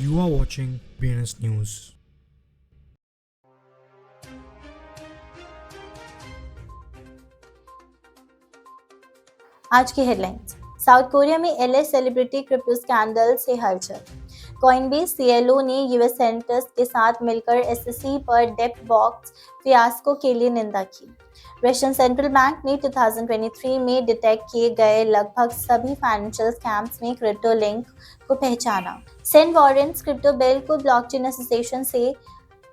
You are watching BNS News. आज की headlines. South Korea में एलए सेलिब्रिटी क्रिप्टो स्कैंडल से हलचल। कॉइनबेस सीएलओ ने यूएस सेनेटर्स के साथ मिलकर एसईसी पर डेप्ट बॉक्स फियास्को के लिए निंदा की। रशियन सेंट्रल बैंक ने 2023 में डिटेक्ट किए गए लगभग सभी फाइनेंशियल स्कैम्स में क्रिप्टो लिंक को पहचाना। सेंट वॉरेंस क्रिप्टो बेल को ब्लॉकचेन एसोसिएशन से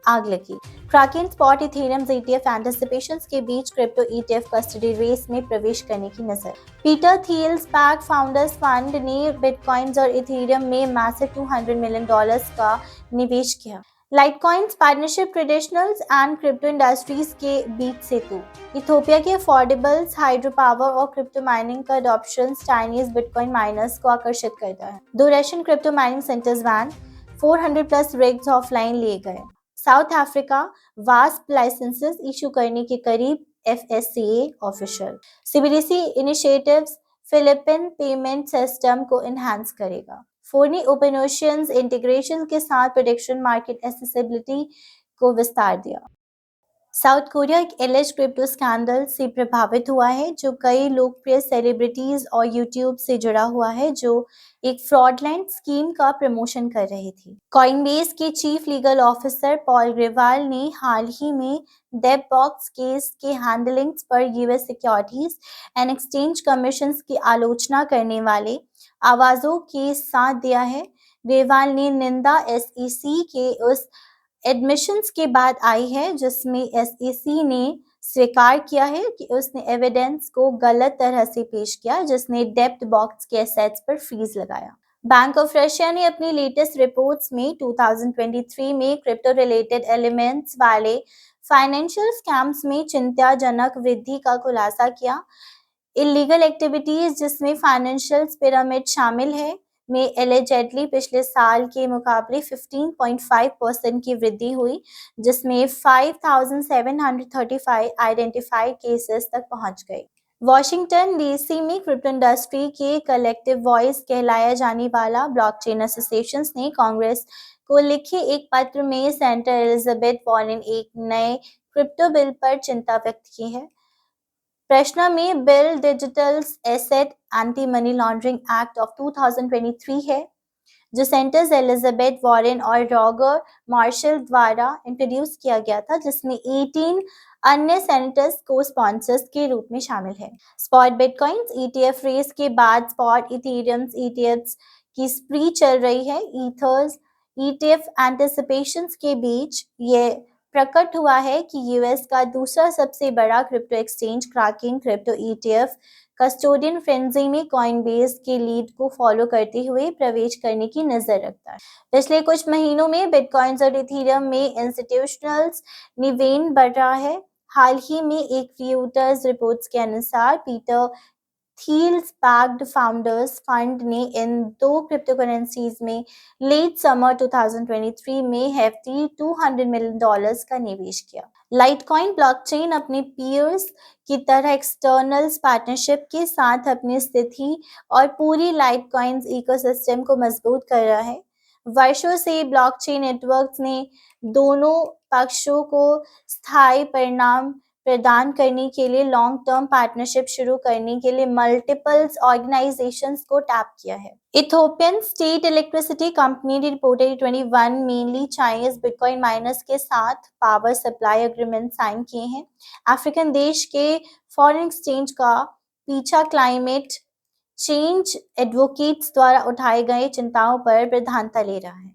आग लगी। Kraken spot Ethereum ETF anticipations के बीच क्रिप्टो ETF कस्टडी रेस में प्रवेश करने की नजर। Peter Thiel SPAC founders fund ने बिटकॉइंस और इथेरियम में मैसिव $200 मिलियन का निवेश किया। Litecoins partnership traditionals and crypto industries के बीच सेतु। इथोपिया के अफोर्डेबल्स हाइड्रो पावर और क्रिप्टो माइनिंग का अडॉप्शन चाइनीज बिटकॉइन माइनर्स को आकर्षित करता है। 2 Russian crypto mining centres ban, 400+ rigs offline लिए गए। South Africa VASP licences issue करने के करीब, FSCA official. CBDC initiatives Philippine payment system को एनहांस करेगा। फोनी ओपन ओशियंस इंटीग्रेशन के साथ प्रेडिक्शन मार्केट एक्सेसिबिलिटी को विस्तार दिया। साउथ कोरिया एक एलिज क्रिप्टो स्कैंडल से प्रभावित हुआ है जो कई लोकप्रिय सेलिब्रिटीज और यूट्यूब से जुड़ा हुआ है, जो एक फ्रॉडलैंड स्कीम का प्रमोशन कर रही थी। कॉइनबेस के chief legal officer Paul Grewal ने हाल ही में डेप बॉक्स केस के हैंडलिंग्स पर US securities and exchange commission की आलोचना करने वाले आवाजों के साथ दिया है। ग्रेवाल ने निंदा SEC के उस एडमिशंस के बाद आई है जिसमें SEC ने स्वीकार किया है कि उसने एविडेंस को गलत तरह से पेश किया, जिसने डेप्ट बॉक्स के एसेट्स पर फीस लगाया। बैंक ऑफ रशिया ने अपनी लेटेस्ट रिपोर्ट्स में 2023 में क्रिप्टो रिलेटेड एलिमेंट्स वाले फाइनेंशियल स्कैम्स में चिंताजनक वृद्धि का खुलासा किया। इलीगल एक्टिविटीज जिसमें फाइनेंशियल पिरामिड शामिल है में एलिजेडली पिछले साल के मुकाबले 15.5% की वृद्धि हुई, जिसमें 5,735 आइडेंटिफाइड केसेस तक पहुंच गए। वॉशिंगटन DC में क्रिप्टो इंडस्ट्री के कलेक्टिव वॉइस कहलाया जाने वाला ब्लॉकचेन एसोसिएशन ने कांग्रेस को लिखे एक पत्र में सेनेटर एलिजाबेथ वॉरेन एक नए क्रिप्टो बिल पर चिंता व्यक्त की है। प्रश्न में bill digital asset anti money laundering act of 2023 है, जो सेनेटर्स एलिजाबेथ वॉरेन और रॉगर मार्शल द्वारा इंट्रोड्यूस किया गया था, जिसमें 18 अन्य सेनेटर्स को स्पॉन्सर्स के रूप में शामिल है। स्पॉट बिटकॉइंस ETF रेस के बाद स्पॉट इथेरियम ETFs की स्प्री चल रही है। ईथर्स ETF एंटिसिपेशंस के बीच ये प्रकट हुआ है कि यूएस का दूसरा सबसे बड़ा crypto exchange Kraken crypto ETF custodian frenzy में कॉइनबेस के लीड को फॉलो करते हुए प्रवेश करने की नजर रखता है। पिछले कुछ महीनों में बिटकॉइंस और इथेरियम में इंस्टीट्यूशनल्स निवेश बढ़ रहा है। हाल ही में एक रियूटर्स रिपोर्ट्स के अनुसार पीटर थियल स्पैक्ड फाउंडर्स फंड ने इन 2 क्रिप्टोकरेंसीज में लेट समर 2023 में hefty $200 मिलियन का निवेश किया। लाइटकॉइन ब्लॉकचेन अपने पीयर्स की तरह एक्सटर्नल्स पार्टनरशिप के साथ अपनी स्थिति और पूरी लाइटकॉइन इकोसिस्टम को मजबूत कर रहा है। वर्षों से ब्लॉकचेन नेटवर्क्स ने दोनों पक्षों को स्थायी परिणाम प्रदान करने के लिए लॉन्ग टर्म पार्टनरशिप शुरू करने के लिए मल्टीपल्स ऑर्गेनाइजेशंस को टैप किया है। इथोपियन स्टेट इलेक्ट्रिसिटी कंपनी ने reported 21 mainly Chinese bitcoin miners के साथ पावर सप्लाई एग्रीमेंट साइन किए हैं। अफ्रीकन देश के फॉरेन एक्सचेंज का पीछा क्लाइमेट चेंज एडवोकेट्स द्वारा उठाए गए चिंताओं पर प्रधानता ले रहा है।